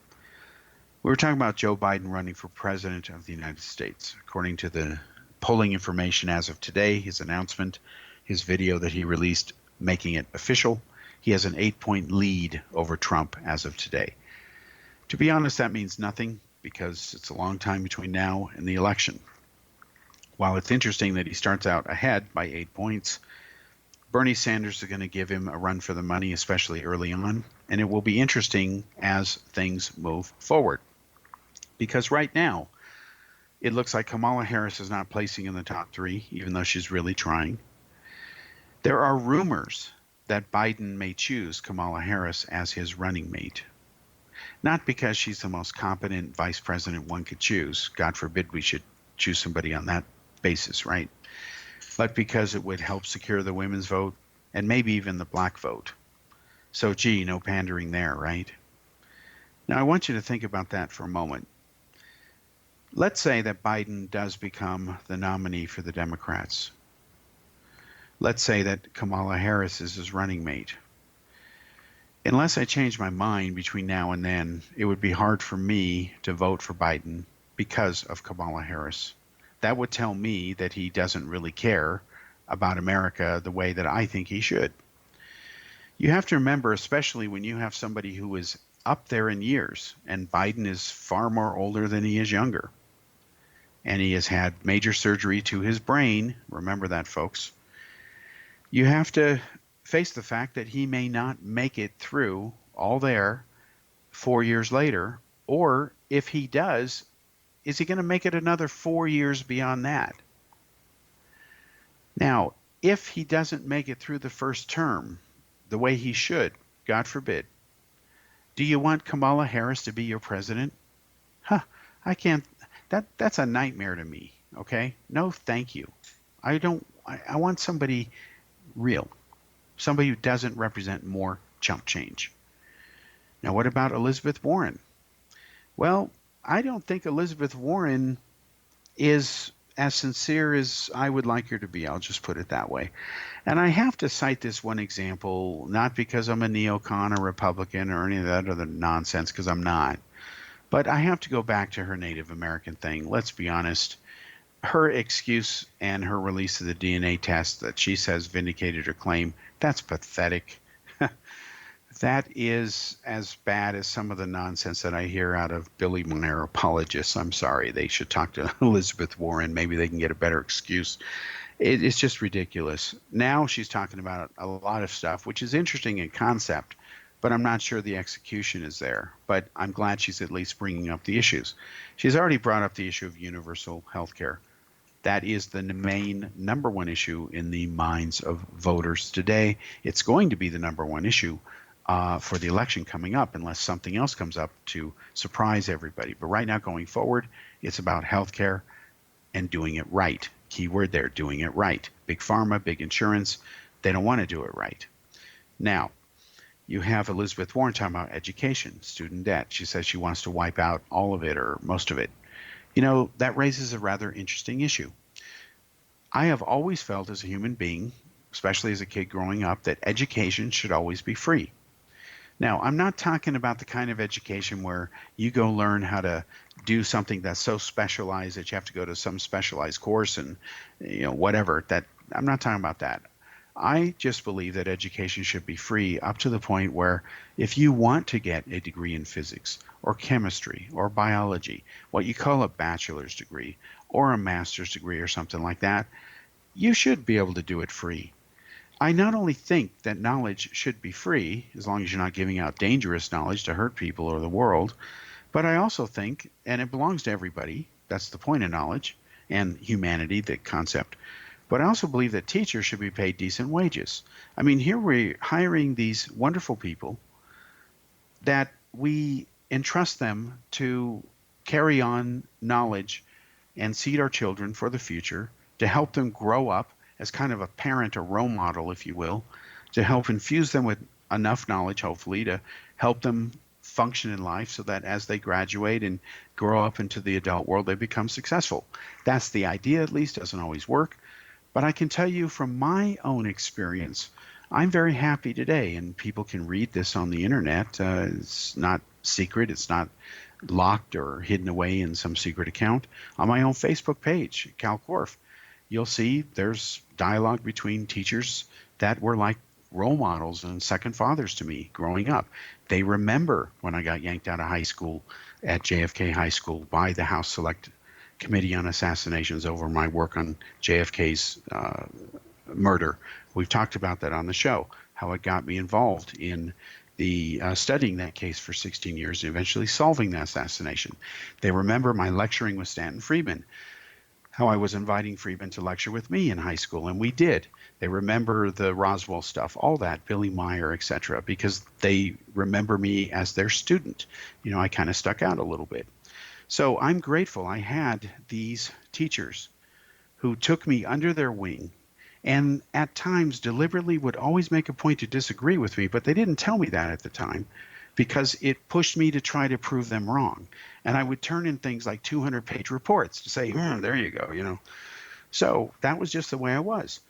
We were talking about Joe Biden running for president of the United States. According to the polling information as of today, his announcement, his video that he released making it official, he has an 8-point lead over Trump as of today. To be honest, that means nothing because it's a long time between now and the election. While it's interesting that he starts out ahead by 8 points, Bernie Sanders is going to give him a run for the money, especially early on, and it will be interesting as things move forward. Because right now, it looks like Kamala Harris is not placing in the top 3, even though she's really trying. There are rumors that Biden may choose Kamala Harris as his running mate. Not because she's the most competent vice president one could choose. God forbid we should choose somebody on that basis, right? But because it would help secure the women's vote and maybe even the black vote. So, gee, no pandering there, right? Now, I want you to think about that for a moment. Let's say that Biden does become the nominee for the Democrats. Let's say that Kamala Harris is his running mate. Unless I change my mind between now and then, it would be hard for me to vote for Biden because of Kamala Harris. That would tell me that he doesn't really care about America the way that I think he should. You have to remember, especially when you have somebody who is up there in years, and Biden is far more older than he is younger, and he has had major surgery to his brain. Remember that, folks. You have to face the fact that he may not make it through all there 4 years later, or if he does, is he going to make it another 4 years beyond that? Now, if he doesn't make it through the first term the way he should, God forbid, do you want Kamala Harris to be your president? I can't. That's a nightmare to me, okay? No, thank you. I want somebody real. Somebody who doesn't represent more chump change. Now, what about Elizabeth Warren? Well, I don't think Elizabeth Warren is as sincere as I would like her to be. I'll just put it that way. And I have to cite this one example, not because I'm a neocon or Republican or any of that other nonsense, because I'm not. But I have to go back to her Native American thing. Let's be honest. Her excuse and her release of the DNA test that she says vindicated her claim, that's pathetic. That is as bad as some of the nonsense that I hear out of Billy Meyer apologists. I'm sorry. They should talk to Elizabeth Warren. Maybe they can get a better excuse. It's just ridiculous. Now she's talking about a lot of stuff, which is interesting in concept, but I'm not sure the execution is there. But I'm glad she's at least bringing up the issues. She's already brought up the issue of universal health care. That is the main number one issue in the minds of voters today. It's going to be the number one issue for the election coming up, unless something else comes up to surprise everybody. But right now, going forward, it's about health care and doing it right. Key word there, doing it right. Big pharma, big insurance, they don't want to do it right. Now, you have Elizabeth Warren talking about education, student debt. She says she wants to wipe out all of it or most of it. You know, that raises a rather interesting issue. I have always felt as a human being, especially as a kid growing up, that education should always be free. Now, I'm not talking about the kind of education where you go learn how to do something that's so specialized that you have to go to some specialized course and, whatever. That I'm not talking about that. I just believe that education should be free up to the point where if you want to get a degree in physics or chemistry or biology, what you call a bachelor's degree or a master's degree or something like that, you should be able to do it free. I not only think that knowledge should be free, as long as you're not giving out dangerous knowledge to hurt people or the world, But I also think, and it belongs to everybody, that's the point of knowledge and humanity, the concept. But I also believe that teachers should be paid decent wages. I mean, here we're hiring these wonderful people that we entrust them to carry on knowledge and seed our children for the future, to help them grow up as kind of a parent or role model, if you will, to help infuse them with enough knowledge, hopefully, to help them function in life so that as they graduate and grow up into the adult world, they become successful. That's the idea, at least. Doesn't always work. But I can tell you from my own experience, I'm very happy today, and people can read this on the internet. It's not secret. It's not locked or hidden away in some secret account. On my own Facebook page, Kal Korff, you'll see there's dialogue between teachers that were like role models and second fathers to me growing up. They remember when I got yanked out of high school at JFK High School by the House Select Committee on Assassinations over my work on JFK's murder. We've talked about that on the show, how it got me involved in the studying that case for 16 years and eventually solving the assassination. They remember my lecturing with Stanton Friedman, how I was inviting Friedman to lecture with me in high school, and we did. They remember the Roswell stuff, all that, Billy Meyer, etc., because they remember me as their student. You know, I kind of stuck out a little bit. So I'm grateful I had these teachers who took me under their wing and at times deliberately would always make a point to disagree with me, but they didn't tell me that at the time because it pushed me to try to prove them wrong. And I would turn in things like 200-page reports to say, there you go, you know. So that was just the way I was.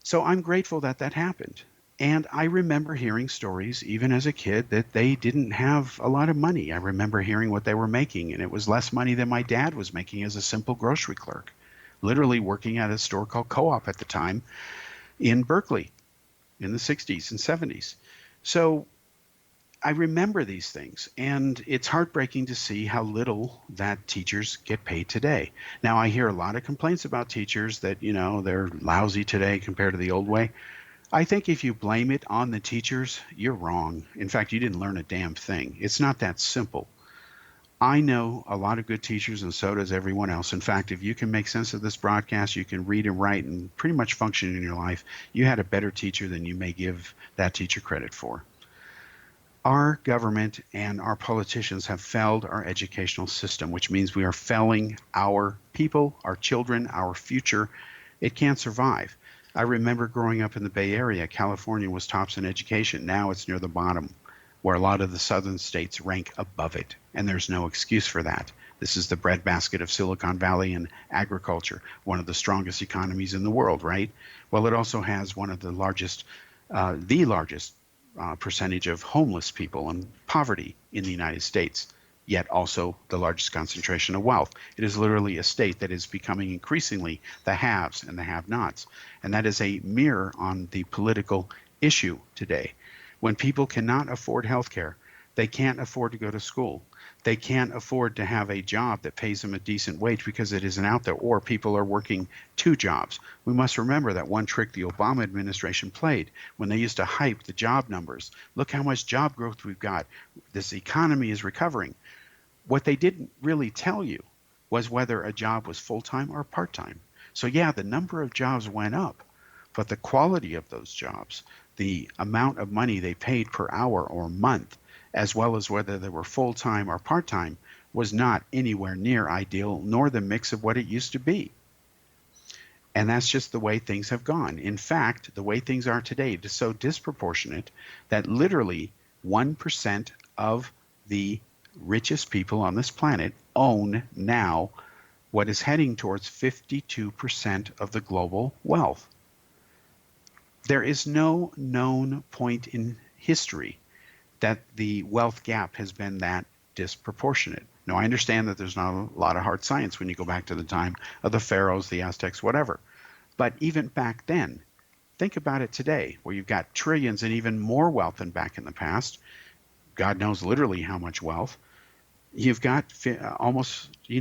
So I'm grateful that that happened. And I remember hearing stories, even as a kid, that they didn't have a lot of money. I remember hearing what they were making, and it was less money than my dad was making as a simple grocery clerk, literally working at a store called Co-op at the time in Berkeley in the 60s and 70s. So I remember these things, and it's heartbreaking to see how little that teachers get paid today. Now, I hear a lot of complaints about teachers that, you know, they're lousy today compared to the old way. I think if you blame it on the teachers, you're wrong. In fact, you didn't learn a damn thing. It's not that simple. I know a lot of good teachers, and so does everyone else. In fact, if you can make sense of this broadcast, you can read and write and pretty much function in your life. You had a better teacher than you may give that teacher credit for. Our government and our politicians have failed our educational system, which means we are failing our people, our children, our future. It can't survive. I remember growing up in the Bay Area, California was tops in education. Now it's near the bottom, where a lot of the southern states rank above it, and there's no excuse for that. This is the breadbasket of Silicon Valley and agriculture, one of the strongest economies in the world, right? Well, it also has one of the largest percentage of homeless people and poverty in the United States, yet also the largest concentration of wealth. It is literally a state that is becoming increasingly the haves and the have-nots. And that is a mirror on the political issue today. When people cannot afford health care, they can't afford to go to school. They can't afford to have a job that pays them a decent wage because it isn't out there, or people are working two jobs. We must remember that one trick the Obama administration played when they used to hype the job numbers. Look how much job growth we've got. This economy is recovering. What they didn't really tell you was whether a job was full-time or part-time. So yeah, the number of jobs went up, but the quality of those jobs, the amount of money they paid per hour or month, as well as whether they were full-time or part-time, was not anywhere near ideal, nor the mix of what it used to be. And that's just the way things have gone. In fact, the way things are today, it is so disproportionate that literally 1% of the richest people on this planet own now what is heading towards 52% of the global wealth. There is no known point in history that the wealth gap has been that disproportionate. Now, I understand that there's not a lot of hard science when you go back to the time of the pharaohs, the Aztecs, whatever. But even back then, think about it today, where you've got trillions and even more wealth than back in the past. God knows literally how much wealth. You've got almost, you've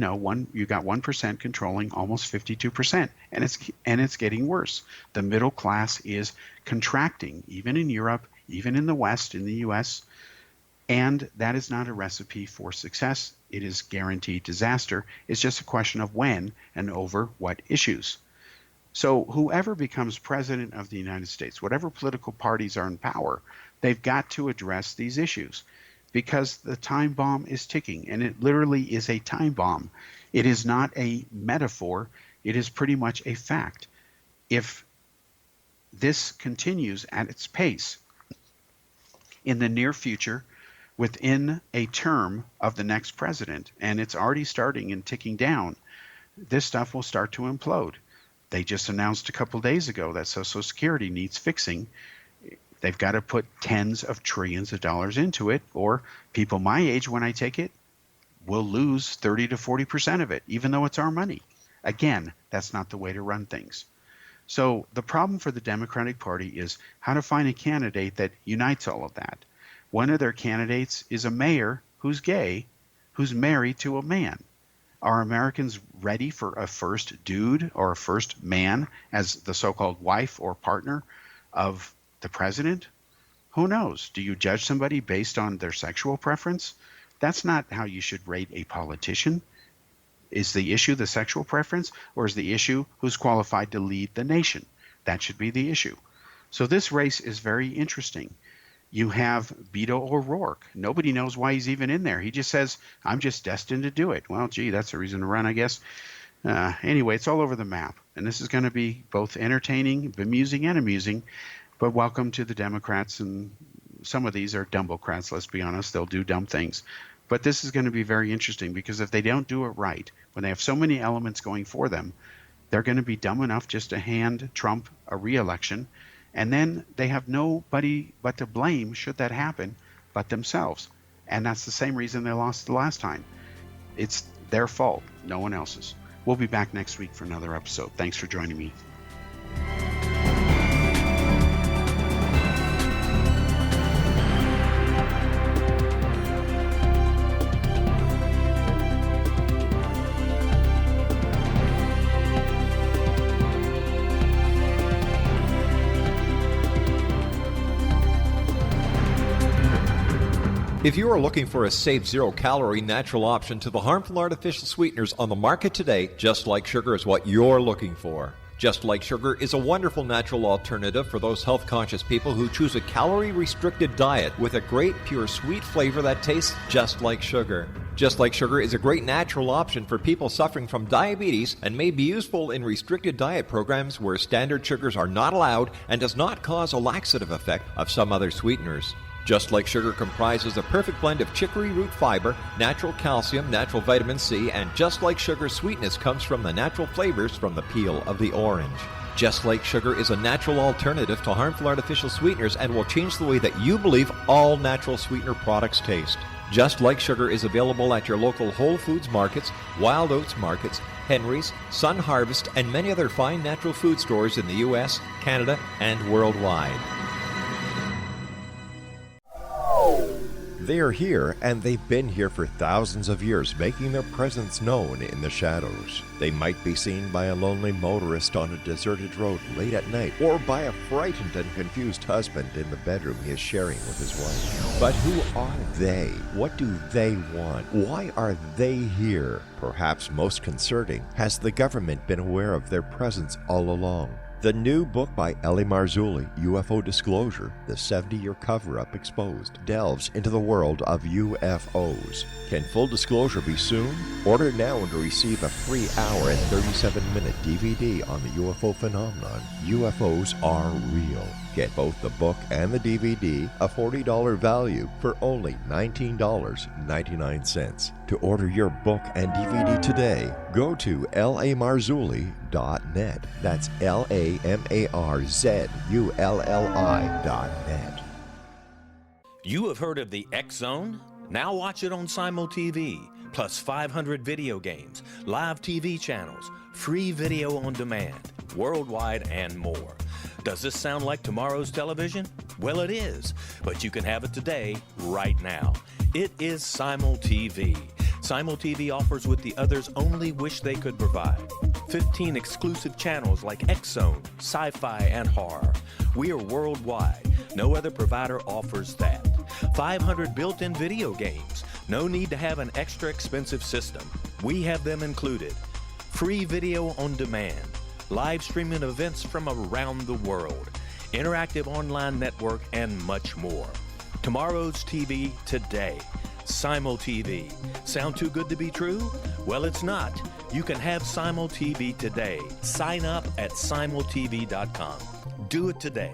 got 1% controlling almost 52%, and it's getting worse. The middle class is contracting, even in Europe, even in the West, in the U.S. And that is not a recipe for success. It is guaranteed disaster. It's just a question of when and over what issues. So whoever becomes president of the United States, whatever political parties are in power, they've got to address these issues because the time bomb is ticking, and it literally is a time bomb. It is not a metaphor. It is pretty much a fact. If this continues at its pace in the near future, within a term of the next president, and it's already starting and ticking down, this stuff will start to implode. They just announced a couple days ago that Social Security needs fixing. They've got to put tens of trillions of dollars into it, or people my age, when I take it, will lose 30 to 40% of it, even though it's our money. Again, that's not the way to run things. So the problem for the Democratic Party is how to find a candidate that unites all of that. One of their candidates is a mayor who's gay, who's married to a man. Are Americans ready for a first dude or a first man as the so-called wife or partner of the president? Who knows? Do you judge somebody based on their sexual preference? That's not how you should rate a politician. Is the issue the sexual preference, or is the issue who's qualified to lead the nation? That should be the issue. So this race is very interesting. You have Beto O'Rourke. Nobody knows why he's even in there. He just says, I'm just destined to do it. Well, gee, that's a reason to run, I guess. Anyway, it's all over the map. And this is going to be both entertaining, bemusing, and amusing. But welcome to the Democrats. And some of these are dumbocrats, let's be honest. They'll do dumb things. But this is going to be very interesting because if they don't do it right, when they have so many elements going for them, they're going to be dumb enough just to hand Trump a re-election. And then they have nobody but to blame should that happen but themselves. And that's the same reason they lost the last time. It's their fault, no one else's. We'll be back next week for another episode. Thanks for joining me. If you are looking for a safe, zero-calorie natural option to the harmful artificial sweeteners on the market today, Just Like Sugar is what you're looking for. Just Like Sugar is a wonderful natural alternative for those health-conscious people who choose a calorie-restricted diet with a great, pure, sweet flavor that tastes just like sugar. Just Like Sugar is a great natural option for people suffering from diabetes and may be useful in restricted diet programs where standard sugars are not allowed and does not cause a laxative effect of some other sweeteners. Just Like Sugar comprises a perfect blend of chicory root fiber, natural calcium, natural vitamin C, and Just Like Sugar's sweetness comes from the natural flavors from the peel of the orange. Just Like Sugar is a natural alternative to harmful artificial sweeteners and will change the way that you believe all natural sweetener products taste. Just Like Sugar is available at your local Whole Foods markets, Wild Oats markets, Henry's, Sun Harvest, and many other fine natural food stores in the U.S., Canada, and worldwide. They are here, and they've been here for thousands of years, making their presence known in the shadows. They might be seen by a lonely motorist on a deserted road late at night, or by a frightened and confused husband in the bedroom he is sharing with his wife. But who are they? What do they want? Why are they here? Perhaps most concerning, has the government been aware of their presence all along? The new book by Ellie Marzulli, UFO Disclosure, the 70-year cover-up exposed, delves into the world of UFOs. Can full disclosure be soon? Order now and receive a free hour and 37-minute DVD on the UFO phenomenon. UFOs are real. Get both the book and the DVD, a $40 value, for only $19.99. To order your book and DVD today, go to lamarzulli.net. That's LAMARZULLI.net. You have heard of the X Zone? Now watch it on Simul TV, plus 500 video games, live TV channels, free video on demand, worldwide, and more. Does this sound like tomorrow's television? Well, it is, but you can have it today, right now. It is Simul TV. Simul TV offers what the others only wish they could provide. 15 exclusive channels like X Zone, sci-fi, and horror. We are worldwide. No other provider offers that. 500 built-in video games. No need to have an extra expensive system. We have them included. Free video on demand. Live streaming events from around the world. Interactive online network, and much more. Tomorrow's TV today. Simul TV. Sound too good to be true? Well, it's not. You can have Simul TV today. Sign up at simultv.com. Do it today.